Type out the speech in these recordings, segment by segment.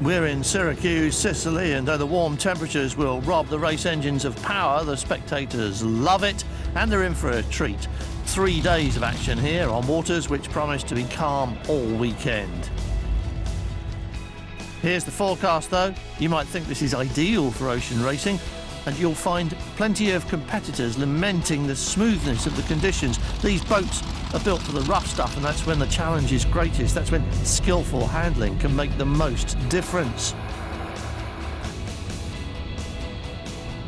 We're in Syracuse, Sicily, and though the warm temperatures will rob the race engines of power, the spectators love it, and they're in for a treat. 3 days of action here on waters which promise to be calm all weekend. Here's the forecast though. You might think this is ideal for ocean racing, and you'll find plenty of competitors lamenting the smoothness of the conditions. These boats are built for the rough stuff, and that's when the challenge is greatest. That's when skillful handling can make the most difference.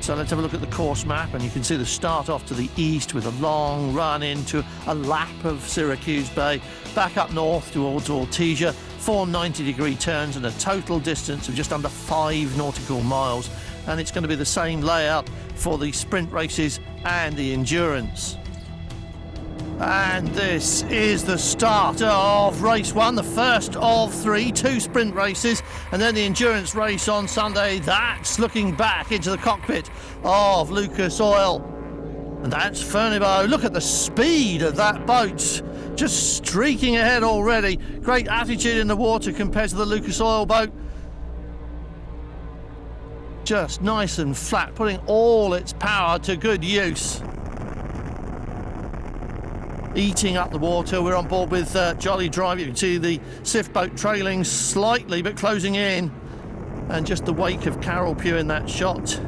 So let's have a look at the course map, and you can see the start off to the east with a long run into a lap of Syracuse Bay, back up north towards Ortesia, 4 90-degree turns and a total distance of just under 5 nautical miles. And it's going to be the same layout for the sprint races and the endurance. And this is the start of race 1, the first of 3, 2 sprint races, and then the endurance race on Sunday. That's looking back into the cockpit of Lucas Oil. And that's Ferneybough. Look at the speed of that boat, just streaking ahead already. Great attitude in the water compared to the Lucas Oil boat. Just nice and flat, putting all its power to good use. Eating up the water. We're on board with Jolly Drive. You can see the SIF boat trailing slightly but closing in, and just the wake of Carol Pugh in that shot.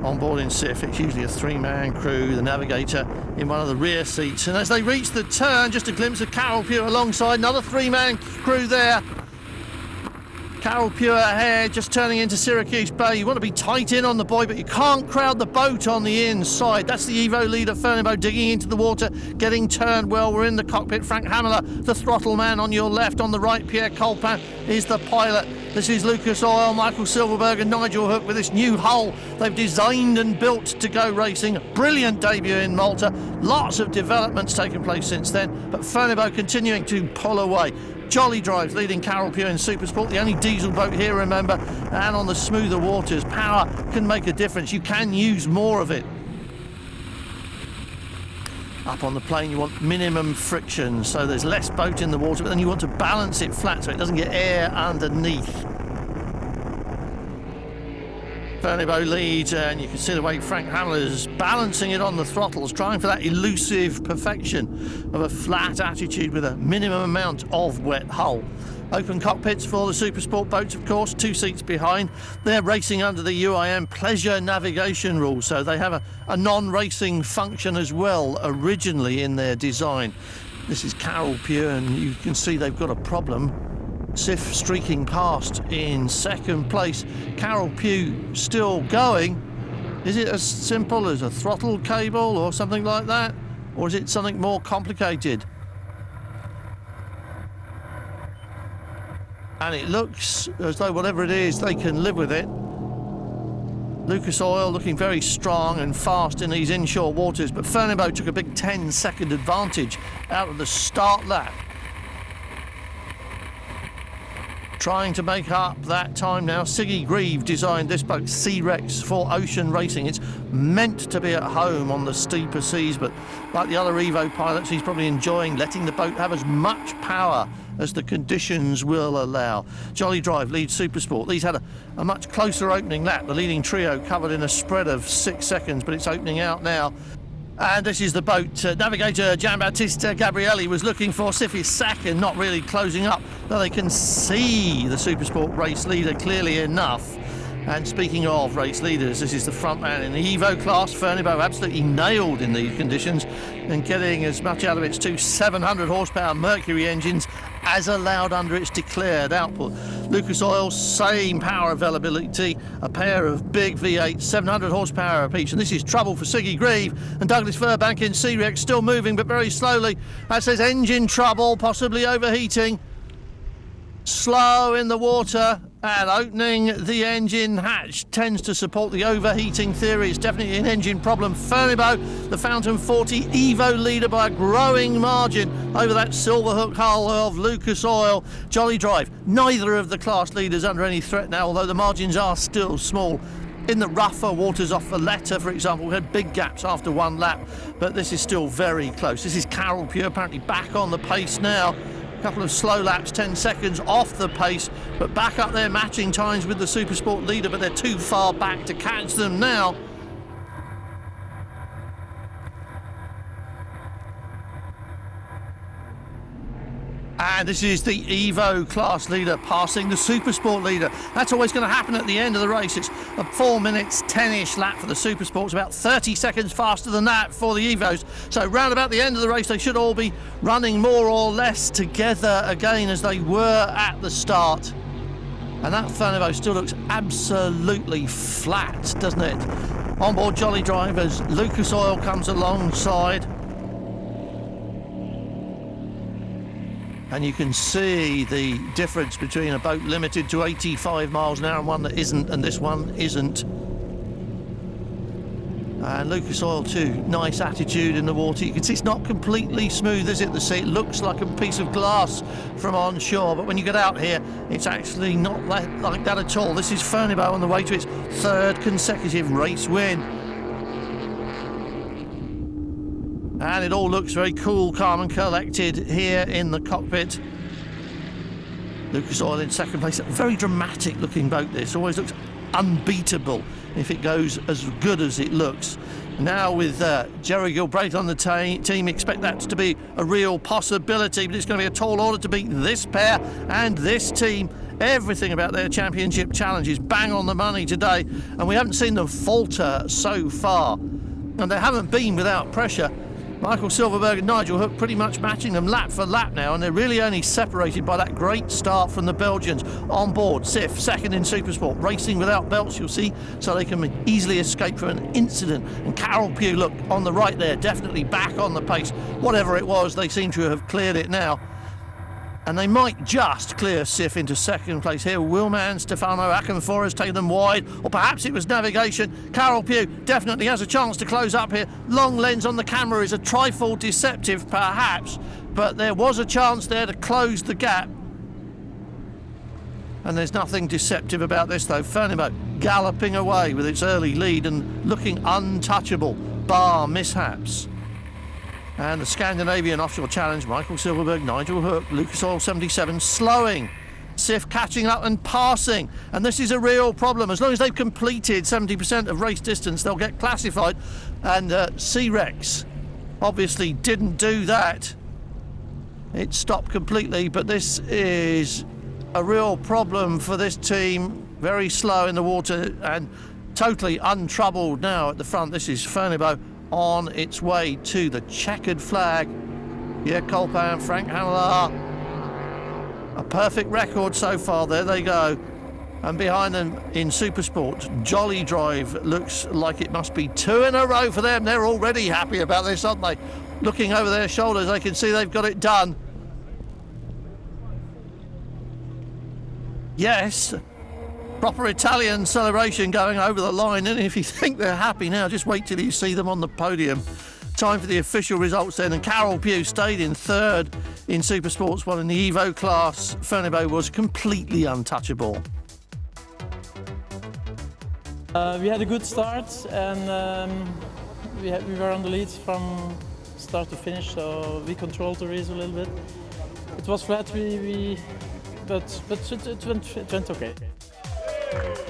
On board in SIF, it's usually a 3-man crew, the navigator in one of the rear seats, and as they reach the turn, just a glimpse of Carol Pugh alongside, another 3-man crew there. Carol Pugh ahead, just turning into Syracuse Bay. You want to be tight in on the buoy, but you can't crowd the boat on the inside. That's the Evo leader, Ferneybough, digging into the water, getting turned well. We're in the cockpit. Frank Hamler, the throttle man on your left. On the right, Pierre Colpin is the pilot. This is Lucas Oil, Michael Silverberg and Nigel Hook with this new hull they've designed and built to go racing. Brilliant debut in Malta. Lots of developments taking place since then, but Ferneybough continuing to pull away. Jolly Drives leading Carol Pugh in Supersport, the only diesel boat here, remember, and on the smoother waters, power can make a difference. You can use more of it. Up on the plane, you want minimum friction, so there's less boat in the water, but then you want to balance it flat so it doesn't get air underneath. Ferneybough leads, and you can see the way Frank Hamler's balancing it on the throttles, trying for that elusive perfection of a flat attitude with a minimum amount of wet hull. Open cockpits for the Supersport boats, of course, 2 seats behind. They're racing under the UIM pleasure navigation rules, so they have a non-racing function as well originally in their design. This is Carol Pugh, and you can see they've got a problem. SIF streaking past in second place. Carol Pugh still going. Is it as simple as a throttle cable or something like that? Or is it something more complicated? And it looks as though whatever it is, they can live with it. Lucas Oil looking very strong and fast in these inshore waters, but Ferneybough took a big 10-second advantage out of the start lap. Trying to make up that time now. Siggy Grieve designed this boat, C-Rex, for ocean racing. It's meant to be at home on the steeper seas, but like the other Evo pilots, he's probably enjoying letting the boat have as much power as the conditions will allow. Jolly Drive leads Supersport. These had a much closer opening lap. The leading trio covered in a spread of 6 seconds, but it's opening out now. And this is the boat. Navigator Giambattista Gabrielli was looking for Siffy's second, not really closing up, though they can see the Supersport race leader clearly enough. And speaking of race leaders, this is the front man in the Evo class. Ferneybough absolutely nailed in these conditions and getting as much out of its 2 700 horsepower Mercury engines as allowed under its declared output. Lucas Oil, same power availability, a pair of big V8, 700 horsepower apiece. And this is trouble for Siggy Grieve and Douglas Furbank in C-Rex, still moving but very slowly. That says engine trouble, possibly overheating. Slow in the water, and opening the engine hatch tends to support the overheating theory. It's definitely an engine problem. Ferneybough, the Fountain 40 Evo leader by a growing margin over that Silverhook hull of Lucas Oil. Jolly Drive, neither of the class leaders under any threat now, although the margins are still small. In the rougher waters off Valletta, for example, we had big gaps after one lap, but this is still very close. This is Carol Pugh apparently back on the pace now. A couple of slow laps, 10 seconds off the pace, but back up there matching times with the Supersport leader, but they're too far back to catch them now. And this is the Evo class leader passing the Supersport leader. That's always going to happen at the end of the race. It's a 4 minutes 10-ish lap for the Supersports, about 30 seconds faster than that for the Evos. So round about the end of the race, they should all be running more or less together again as they were at the start. And that Fernando still looks absolutely flat, doesn't it? Onboard jolly drivers, Lucas Oil comes alongside. And you can see the difference between a boat limited to 85 miles an hour and one that isn't, and this one isn't. And Lucas Oil too, nice attitude in the water. You can see it's not completely smooth, is it, the sea? It looks like a piece of glass from onshore, but when you get out here, it's actually not like that at all. This is Fernando on the way to its third consecutive race win. And it all looks very cool, calm and collected here in the cockpit. Lucas Oil in second place. A very dramatic looking boat, this. Always looks unbeatable if it goes as good as it looks. Now with Jerry Gilbreth on the team, expect that to be a real possibility, but it's going to be a tall order to beat this pair and this team. Everything about their championship challenge is bang on the money today, and we haven't seen them falter so far. And they haven't been without pressure. Michael Silverberg and Nigel Hook pretty much matching them lap for lap now, and they're really only separated by that great start from the Belgians. On board, Sif, second in Supersport, racing without belts, you'll see, so they can easily escape from an incident. And Carol Pugh, look, on the right there, definitely back on the pace. Whatever it was, they seem to have cleared it now. And they might just clear Sif into second place here. Willman, Stefano Akinfor has taken them wide, or perhaps it was navigation. Carol Pugh definitely has a chance to close up here. Long lens on the camera is a trifle deceptive, perhaps, but there was a chance there to close the gap. And there's nothing deceptive about this, though. Fernando galloping away with its early lead and looking untouchable, bar mishaps. And the Scandinavian Offshore Challenge, Michael Silverberg, Nigel Hook, Lucas Oil 77, slowing. Sif catching up and passing. And this is a real problem. As long as they've completed 70% of race distance, they'll get classified. And C-Rex obviously didn't do that. It stopped completely, but this is a real problem for this team. Very slow in the water and totally untroubled now at the front. This is Fernando on its way to the checkered flag. Yeah, Colpan, Frank Hamler. A perfect record so far. There they go. And behind them in Supersport, Jolly Drive looks like it must be 2 in a row for them. They're already happy about this, aren't they? Looking over their shoulders, they can see they've got it done. Yes. Proper Italian celebration going over the line, and if you think they're happy now, just wait till you see them on the podium. Time for the official results then, and Carol Pugh stayed in third in Supersports, while in the Evo class, Fernando was completely untouchable. We had a good start, and we were on the lead from start to finish, so we controlled the race a little bit. It was flat, but it went okay.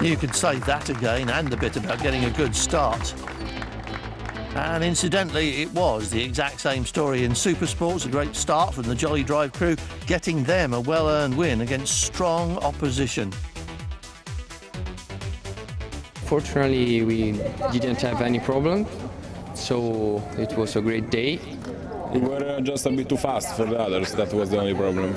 You could say that again, and the bit about getting a good start. And incidentally, it was the exact same story in Supersports. A great start from the Jolly Drive crew, getting them a well-earned win against strong opposition. Fortunately, we didn't have any problem, so it was a great day. We were just a bit too fast for the others, that was the only problem.